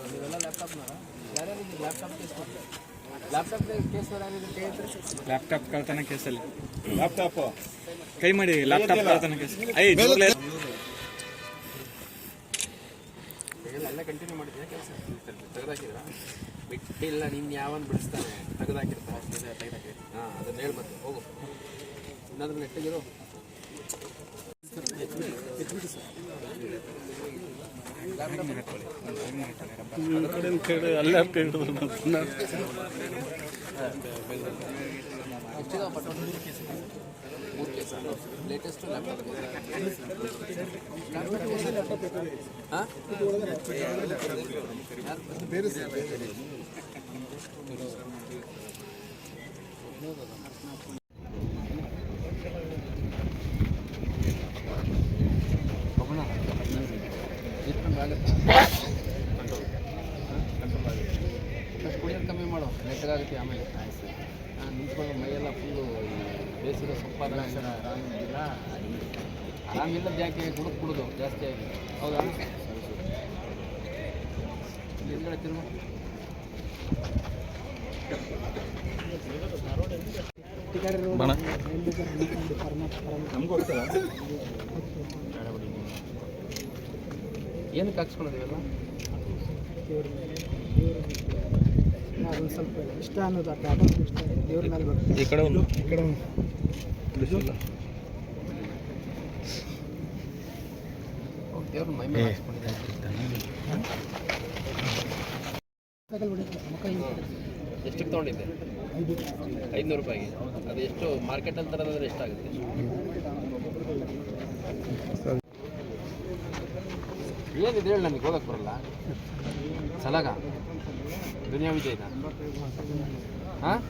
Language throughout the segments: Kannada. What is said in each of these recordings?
ನೀವೆಲ್ಲ ಲ್ಯಾಪ್ಟಾಪ್ನಾರ ಯಾರ್ಯಾರು ಲ್ಯಾಪ್ಟಾಪ್ ಕೇಸ್ ಕೊಡ್ತಾರೆ ಲ್ಯಾಪ್ಟಾಪ್ ಕೇಸ್ ಲ್ಯಾಪ್ಟಾಪ್ ಕಳ್ತನ ಕೇಸಲ್ಲಿ ಲ್ಯಾಪ್ಟಾಪ್ ಕೈ ಮಾಡಿ ಲ್ಯಾಪ್ಟಾಪ್ ಕಳ್ತನ ಕೇಸ್ ಎಲ್ಲ ಕಂಟಿನ್ಯೂ ಮಾಡಿದ್ಯಾ ಕೆಲಸ ತೆಗೆದಾಕಿದ್ರ ಬಿಟ್ಟಿಲ್ಲ ನಿನ್ನ ಯಾವನ್ ಬಿಡಿಸ್ತಾನೆ ತೆಗೆದಾಕಿರ್ತಾರೆ ಹಾಂ ಅದನ್ನ ಹೇಳಿ ಮತ್ತೆ ಹೋಗು ಇನ್ನೊಂದ್ರ ನೆಟ್ಟಿಗಿರೋ ಲೇಟೆಸ್ಟ್ ಲ್ಯಾಪ್ಟಾಪ್ ಹಾಂ ಬೇರೆ ಕುಡಿಯೋದು ಕಮ್ಮಿ ಮಾಡು ನೆಟ್ಟಗಾಗುತ್ತೆ ಆಮೇಲೆ ನಿಂತ್ಕೊಂಡು ಮೈಯೆಲ್ಲ ಫುಲ್ಲು ಬೇಸಿದ ಸೊಪ್ಪಾದ ಆರಾಮಿಲ್ಲದ ಯಾಕೆ ಕುಡಿದು ಜಾಸ್ತಿ ಆಗಿ ಹೌದಾ ಹಿಂದ್ಗಡೆ ತಿರುಗು ಏನಕ್ಕೆ ಹಾಕ್ಸ್ಕೊಳ್ಳೋದಿವೆಲ್ಲ ಅದೊಂದು ಸ್ವಲ್ಪ ಇಷ್ಟ ಅನ್ನೋದು ಆಟೋಮೆಟಿಕ್ ಇಷ್ಟ ದೇವ್ರ ಮೇಲೆ ಬರ್ತದೆ ಈ ಕಡೆ ಒಂದು ದೇವ್ರ ಮೈ ಮೇಲೆ ಹಾಕ್ಸ್ಕೊಂಡಿದ್ದಾರೆ ಎಷ್ಟಕ್ಕೆ ತೊಗೊಂಡಿದ್ದೆ 500 ರೂಪಾಯಿಗೆ ಅದು ಎಷ್ಟು ಮಾರ್ಕೆಟಲ್ಲಿ ತರೋದಾದ್ರೆ ಎಷ್ಟಾಗುತ್ತೆ ಏನಿದೆ ಹೇಳಿ ನನಗೆ ಓದಕ್ಕೆ ಬರಲ್ಲ ಸಲಾಗ ದುನಿಯಾ ವಿಜಯ್ನ ಹಾಂ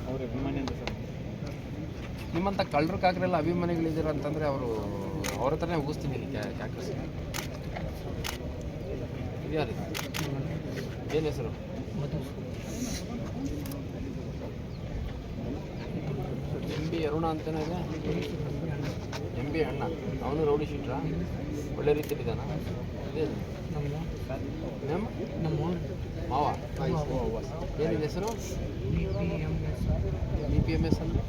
ನಿಮ್ಮಂಥ ಕಳ್ಳರು ಕಾಕರೆಲ್ಲ ಅಭಿಮಾನಿಗಳಿದ್ದೀರ ಅಂತಂದರೆ ಅವ್ರ ಹತ್ರನೇ ಉಗಿಸ್ತೀನಿ ಕ್ಯಾಕ್ರಸ್ ಇದ್ಯಾರಿದೆ ಏನು ಹೆಸರು ಎಂ ಬಿ ಅರುಣ ಅಂತಲೇ ಇದೆ ಎಂ ಬಿ ಅಣ್ಣ ಅವನು ರೌಡಿ ಶೀಟ್ರಾ ಒಳ್ಳೆ ರೀತಿಯಲ್ಲಿದ್ದಾನ ಅದೇ ನಮ್ಮ ಮಾವ ಏನಿದೆ ಹೆಸರು ಬಿ ಪಿ ಎಮ್ ಎಸ್ ಅಂದರೆ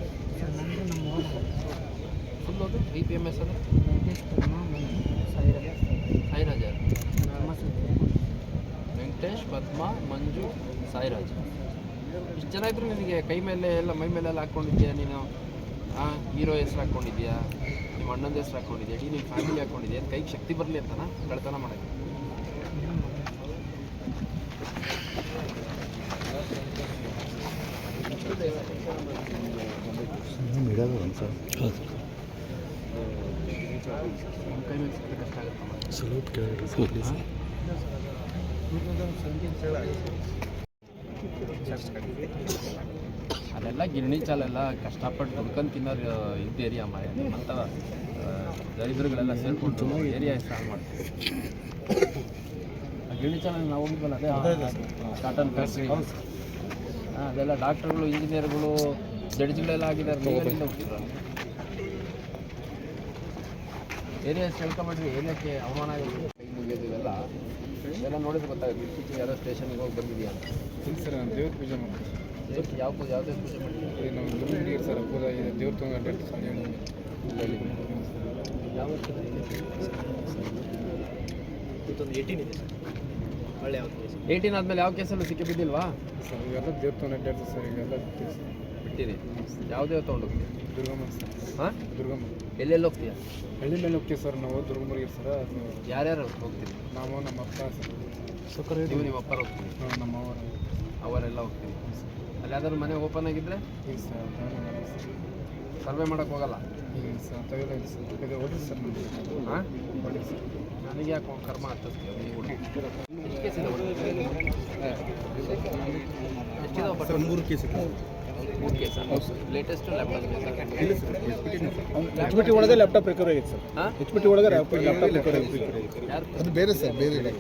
ಫುಲ್ ಅದು ಬಿ ಪಿ ಎಮ್ ಎಸ್ ಅಂದರೆ ಸಾಯಿರಾಜ ವೆಂಕಟೇಶ್ ಪದ್ಮ ಮಂಜು ಸಾಯಿರಾಜ್ ಇಷ್ಟು ಜನ ಇದ್ರು ನಿನಗೆ ಕೈ ಮೇಲೆ ಎಲ್ಲ ಮೈ ಮೇಲೆಲ್ಲ ಹಾಕ್ಕೊಂಡಿದ್ಯಾ ನೀನು ಹೀರೋ ಹೆಸ್ರು ಹಾಕ್ಕೊಂಡಿದ್ಯಾ ನಿಮ್ಮ ಅಣ್ಣಂದ ಹೆಸ್ರು ಹಾಕ್ಕೊಂಡಿದ್ಯಾ ನಿಮ್ಮ ಫ್ಯಾಮಿಲಿ ಹಾಕ್ಕೊಂಡಿದ್ಯಾ ಅದು ಕೈಗೆ ಶಕ್ತಿ ಬರಲಿ ಅಂತನಾ ಕಳ್ತನ ಮಾಡೋಕ್ಕೆ ಕೈ ಮೇಲೆ ಸಿಕ್ಕರೆ ಕಷ್ಟ ಆಗುತ್ತಮ್ಮ ಅದೆಲ್ಲ ಗಿರಣಿ ಚಾಲೆಲ್ಲ ಕಷ್ಟಪಟ್ಟು ದುಡ್ಕೊಂಡು ತಿನ್ನೋರು ಇದ್ದೇರಿಯಾ ಮಾಯ ನಿಮ್ಮಂಥ ದರಿದ್ರಗಳೆಲ್ಲ ಸೇರಿಕೊಂಡು ಏರಿಯಾ ಸ್ಟಾರ್ಟ್ ಮಾಡ್ತೀವಿ ಗಿರಣಿ ಚಾಲಲ್ಲಿ ನಾವು ಹೋಗಿದ್ವಲ್ಲ ಅದೇ ಕಾಟನ್ ಫ್ಯಾಕ್ಟ್ರಿ ಹಾಂ ಅದೆಲ್ಲ ಡಾಕ್ಟರ್ಗಳು ಇಂಜಿನಿಯರ್ಗಳು ಜಡ್ಜ್ಗಳೆಲ್ಲ ಆಗಿದ್ದಾರೆ ನೀವೆಲ್ಲ ಹೋಗ್ತಿದ್ರು ಏರಿಯಾ ಹೇಳ್ಕೊಂಬಿಟ್ರಿ ಏರಿಯಾಕ್ಕೆ ಅವಮಾನ ಆಗಿದೆ ಕೈ ಮುಗಿಯೋದಿವೆಲ್ಲ ಎಲ್ಲ ನೋಡಿದ್ರೆ ಗೊತ್ತಾಗುತ್ತೆ ಇತ್ತೀಚೆಗೆ ಯಾರೋ ಸ್ಟೇಷನ್ಗೆ ಹೋಗಿ ಬಂದಿದೆಯಾ ಅಂತ ಇಲ್ಲ ಸರ್ ನಾನು ದೇವ್ರ ಪೂಜೆ ಮಾಡ್ತೀನಿ ಯಾವ ಪೂಜೆ ಯಾವುದೇ ಪೂಜೆ ಮಾಡ್ತೀವಿ ನಮ್ಮ ದುರ್ಗಂಡಿಗೆ ಸರ್ ಪೂಜೆ ಇದೆ ದೇವ್ರ ತೊಗೊಂಡು ಯಾವ 18 ಇದೆ ಒಳ್ಳೆ ಯಾವ 18 ಆದಮೇಲೆ ಯಾವ ಕೇಸಲ್ಲೂ ಸಿಕ್ಕಿ ಬಿದ್ದಿಲ್ವಾ ಸರ್ ಇವೆಲ್ಲ ದೇವ್ರ ತೊಗೊಂಡು ಸರ್ ಇವೆಲ್ಲ ಬಿಟ್ಟಿರಿ ಯಾವುದೇ ತೊಗೊಂಡೋಗ್ತೀವಿ ದುರ್ಗಮ್ಮ ಸರ್ ಹಾಂ ದುರ್ಗಮ್ಮ ಎಲ್ಲೆಲ್ಲಿ ಹೋಗ್ತೀಯಾ ಹಳ್ಳಿ ಮೇಲೆ ಹೋಗ್ತೀವಿ ಸರ್ ನಾವು ದುರ್ಗಮ್ಮರಿಗೆ ಸರ್ ಯಾರ್ಯಾರು ಹೋಗ್ತೀವಿ ನಾವು ನಮ್ಮ ಅಪ್ಪ ಸರ್ ನೀವು ನಿಮ್ಮ ಅಪ್ಪರು ಹೋಗ್ತೀವಿ ನಮ್ಮ ಅವರು ಅವರೆಲ್ಲ ಹೋಗ್ತೀವಿ ಅಲ್ಲಿ ಯಾವ್ದಾದ್ರು ಮನೆ ಓಪನ್ ಆಗಿದ್ದರೆ ಇಲ್ಲ ಸರ್ ಸರ್ವೆ ಮಾಡೋಕ್ಕೆ ಹೋಗಲ್ಲ ಇಲ್ಲ ಸರ್ ತೆಗೆದಿಲ್ಲ ಸರ್ ಇದು ಹೊಡಿ ಸರ್ ನಮಗೆ ಹಾಂ ಹೊಡಿ ಸರ್ ನನಗೆ ಯಾಕೆ ಕರ್ಮ ಹತ್ತಿಸ್ತೀವಿ ನೀವು ಎಷ್ಟು ಕೇಸಿದೆ ಸರ್ 3 ಕೇಸ್ 3 ಕೇಸ ಲೇಟೆಸ್ಟ್ ಲ್ಯಾಪ್ಟಾಪ್ ಇಲ್ಲ ಸರ್ ಎಚ್ ಬಿ ಟಿ ಒಳಗೆ ಲ್ಯಾಪ್ಟಾಪ್ ರಿಕವರಿ ಆಗೈತೆ ಸರ್ ಹಾಂ ಎಚ್ ಬಿ ಟಿ ಒಳಗೆ ಲ್ಯಾಪ್ಟಾಪ್ ರಿಕವರಿ ಆಗೈತೆ ಯಾರು ಅದು ಬೇರೆ ಸರ್ ಬೇರೆ